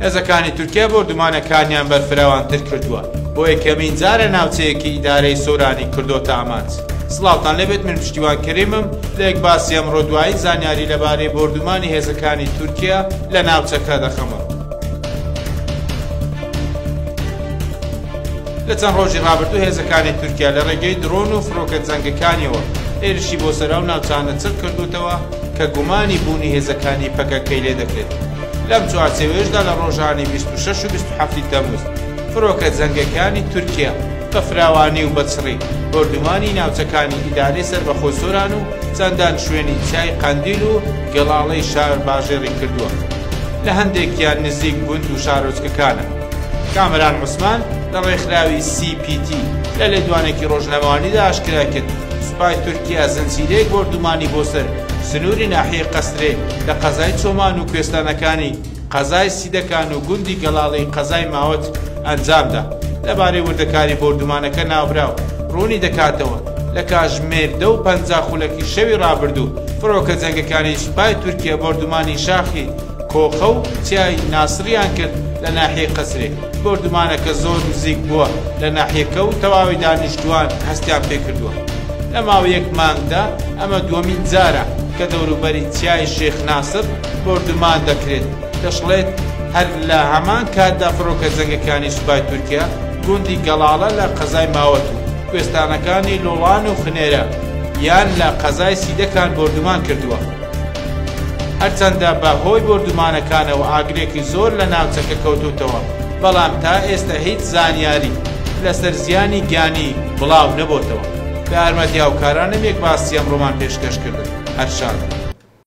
هێزەکانی تورکیا بردومانەکانیان بەرفراوانتر کردووە بۆ یەکەمین جارە ناوچەیەکی ئیدارەی سۆرانی کردۆتە ئامانج. سڵاوتان لەبێت، من پشتیوان کەریمم لە یەک باسی ئەمڕۆ دوایی زانیاری لەبارەی بردومانی هێزەکانی تورکیا لە ناوچەکە دەخەمەوە. لە چەند ڕۆژی ڕابردوو هێزەکانی تورکیا لە ڕێگەی درۆن و فڕۆکەت جەنگەکانیەوە ئێرشی بۆ سەرا و ناوچانە چڕ کردوتەوە کە گومانی بوونی هێزەکانی پەکەکەی لێ دەکرێت. لەم چوارچێوەیەشدا لە ڕۆژانی 26 و 27 تەمووز فڕۆکەت جەنگەکانی تورکیا بە فراوانی و بەچڕی بردومانی ناوچەکانی ئیدارەی سەربەخۆ سۆران و چەندان شوێنی چای قەندیل و گەڵاڵەی شار باژێڕی کردووە. لە هەندێکیان نزیک گوند و شارۆچکەکانە. کامەران عوسمان لە ڕێکخراوی CPT لە لێدوانێکی ڕۆژنامەوانیدا ئاشکرا کرد سوپای تورکیا زنجیرەیەک بردومانی بۆ سەر سنووری ناحیەی قەسرێ لە قەزای چۆمان و کوێستانەکانی قەزای سیدەکان و گوندی گەڵاڵەی قەزای ماوەت ئەنجامدا. لەبارەی وردەکاری بردومانەکە ناوبراو ڕوونی دەکاتەوە لە کاتژمێر 10:50 خولەکی شەوی ڕابردوو فڕۆکە جەنگەکانی سوپای تورکیا بردومانی شاخی کۆخە و چیای ناسریان کرد لە ناحیەی قەسرێ. بردومانەکە زۆر نزیک بووە لە ناحیەکە و تەواوی دانیشتوان هەستیان پێ کردووە. لە ماوەی یەک مانگدا ئەمە دووەمین جارە کە دەوروبەری چیای شێخ ناسر بردومان دەکرێت. دەشڵێت هەر لە هەمان کاتدا فڕۆکە جەنگەکانی سوپای تورکیا گوندی گەڵاڵە لە قەزای ماوەت و کوێستانەکانی لۆڵان و خنێرە یان لە قەزای سیدەکان بردومان کردووە. هەرچەندە بە هۆی بردومانەکانەوە ئاگرێکی زۆر لە ناوچەکە کەوتوتەوە، بەڵام تا ئێستا هیچ زانیاری لەسەر زیانی گیانی بڵاو نەبووتەوە. بە یارمەتی هاوکارانم یەک باسی ئەمڕۆمان پێشکەش کردن. هەر شاد.